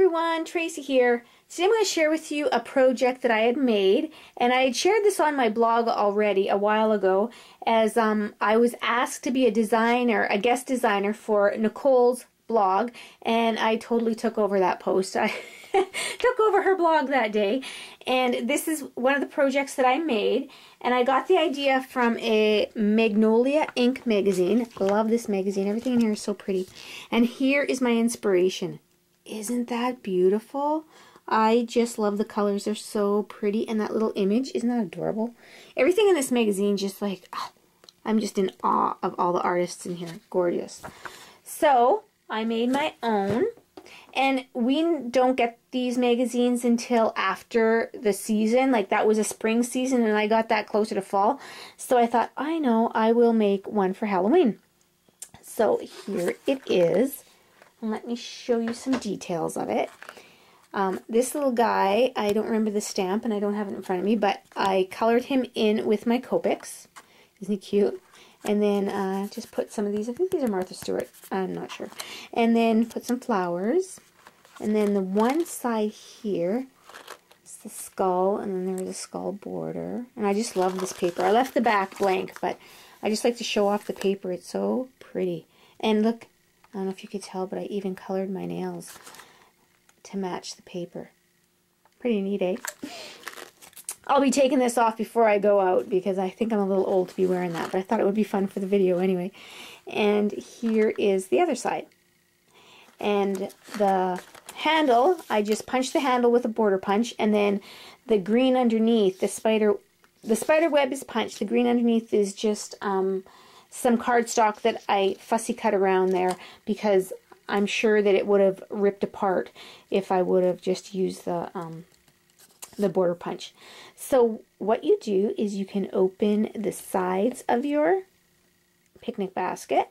everyone, Tracy here. Today I'm going to share with you a project that I had made, and I had shared this on my blog already a while ago as I was asked to be a designer, a guest designer for Nicole's blog, and I totally took over that post. I took over her blog that day, and this is one of the projects that I made, and I got the idea from a Magnolia Ink magazine. I love this magazine. Everything in here is so pretty. And here is my inspiration. Isn't that beautiful? I just love the colors. They're so pretty. And that little image, isn't that adorable? Everything in this magazine just like, I'm just in awe of all the artists in here. Gorgeous. So, I made my own. And we don't get these magazines until after the season. Like, that was a spring season, and I got that closer to fall. So I thought, I know, I will make one for Halloween. So here it is. And let me show you some details of it. This little guy, I don't remember the stamp, and I don't have it in front of me, but I colored him in with my Copics. Isn't he cute? And then just put some of these, I think these are Martha Stewart, I'm not sure. And then put some flowers. And then the one side here is the skull, and then there is a skull border. And I just love this paper. I left the back blank, but I just like to show off the paper. It's so pretty. And look, I don't know if you could tell, but I even colored my nails to match the paper. Pretty neat, eh? I'll be taking this off before I go out because I think I'm a little old to be wearing that, but I thought it would be fun for the video anyway. And here is the other side. And the handle, I just punched the handle with a border punch, and then the green underneath, the spider web is punched. The green underneath is just some cardstock that I fussy cut around there because I'm sure that it would have ripped apart if I would have just used the border punch. So what you do is you can open the sides of your picnic basket,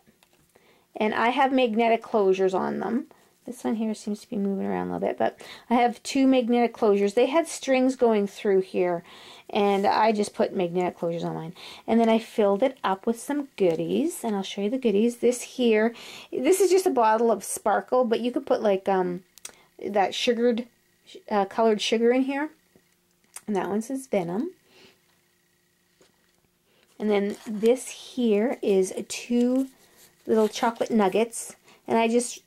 and I have magnetic closures on them. This one here seems to be moving around a little bit, but I have two magnetic closures. They had strings going through here, and I just put magnetic closures on mine. And then I filled it up with some goodies, and I'll show you the goodies. This here, this is just a bottle of sparkle, but you could put like that sugared, colored sugar in here. And that one says Venom. And then this here is 2 little chocolate nuggets. And I just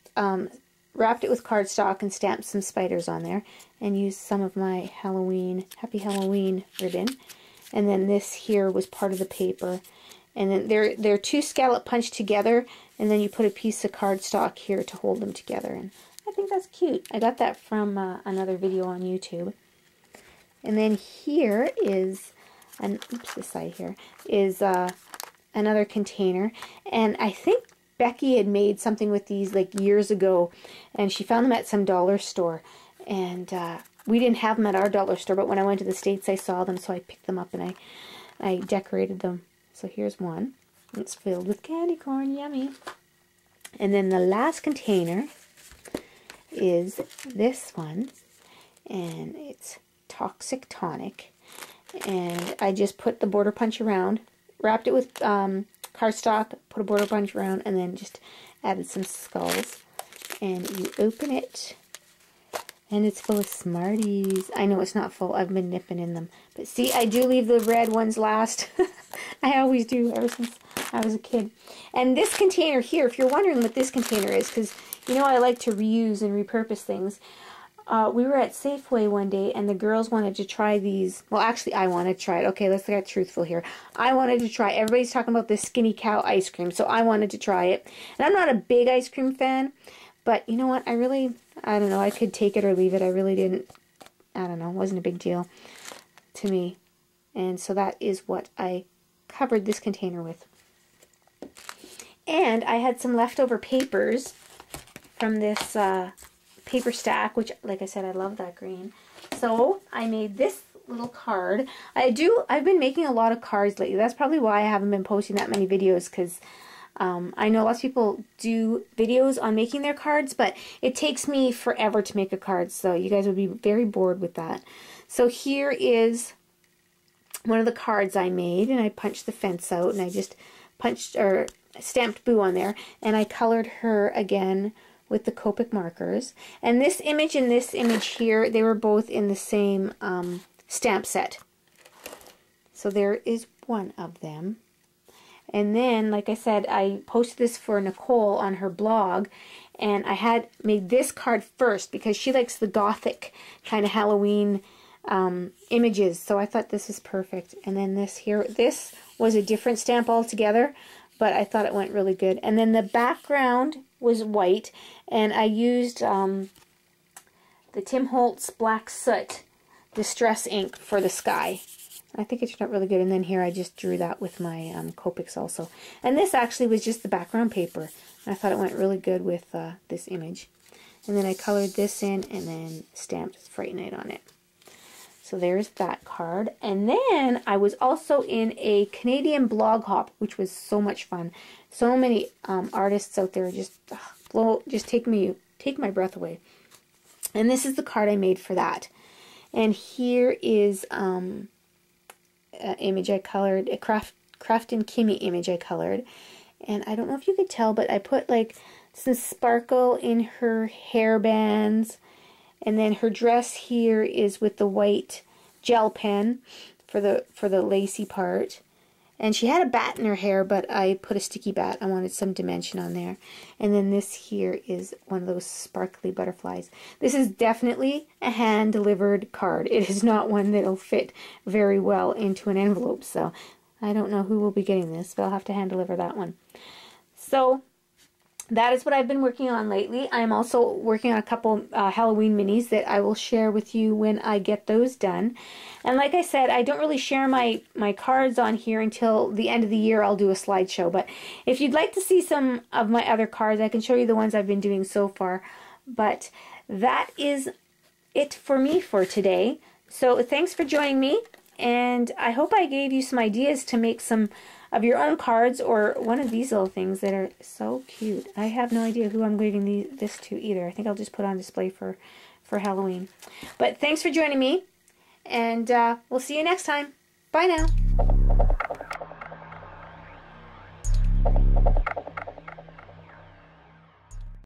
wrapped it with cardstock and stamped some spiders on there. And used some of my Halloween, Happy Halloween ribbon. And then this here was part of the paper. And then they're 2 scallop punched together. And then you put a piece of cardstock here to hold them together. And I think that's cute. I got that from another video on YouTube. And then here is, this side here, is another container. And I think Becky had made something with these like years ago, and she found them at some dollar store. And we didn't have them at our dollar store, but when I went to the States I saw them, so I picked them up and I decorated them. So here's one. It's filled with candy corn, yummy. And then the last container is this one, and it's Toxic Tonic, and I just put the border punch around, wrapped it with cardstock, put a border punch around, and then just added some skulls. And you open it, and it's full of Smarties. I know it's not full, I've been nipping in them, but see, I do leave the red ones last. I always do, ever since I was a kid. And this container here, if you're wondering what this container is, because you know I like to reuse and repurpose things. We were at Safeway one day, and the girls wanted to try these. Well, actually, I wanted to try it. Okay, let's get truthful here. I wanted to try it. Everybody's talking about this Skinny Cow ice cream, so I wanted to try it. And I'm not a big ice cream fan, but you know what? I don't know. I could take it or leave it. I really didn't. I don't know. It wasn't a big deal to me. And so that is what I covered this container with. And I had some leftover papers from this paper stack, which, like I said, I love that green. So I made this little card. I've been making a lot of cards lately. That's probably why I haven't been posting that many videos, because I know lots of people do videos on making their cards, but it takes me forever to make a card, so you guys would be very bored with that. So here is one of the cards I made, and I punched the fence out, and I just punched or stamped Boo on there, and I colored her again with the Copic markers. And this image and this image here, they were both in the same stamp set. So there is one of them. And then, like I said, I posted this for Nicole on her blog, and I had made this card first because she likes the gothic kind of Halloween images, so I thought this was perfect. And then this here, this was a different stamp altogether, but I thought it went really good. And then the background was white, and I used the Tim Holtz Black Soot Distress ink for the sky. I think it turned out really good. And then here I just drew that with my Copics also. And this actually was just the background paper. I thought it went really good with this image. And then I colored this in and then stamped Fright Night on it. So there's that card. And then I was also in a Canadian blog hop, which was so much fun. So many artists out there just take my breath away. And this is the card I made for that. And here is image I colored, a Craftin' Kimmy image I colored. And I don't know if you could tell, but I put like some sparkle in her hair bands. And then her dress here is with the white gel pen for the lacy part. And she had a bat in her hair, but I put a sticky bat. I wanted some dimension on there. And then this here is one of those sparkly butterflies. This is definitely a hand-delivered card. It is not one that'll fit very well into an envelope. So I don't know who will be getting this, but I'll have to hand-deliver that one. So that is what I've been working on lately. I'm also working on a couple Halloween minis that I will share with you when I get those done. And like I said, I don't really share my cards on here until the end of the year. I'll do a slideshow. But if you'd like to see some of my other cards, I can show you the ones I've been doing so far. But that is it for me for today. So thanks for joining me. And I hope I gave you some ideas to make some of your own cards, or one of these little things that are so cute. I have no idea who I'm giving this to either. I think I'll just put on display for Halloween. But thanks for joining me, and we'll see you next time. Bye now.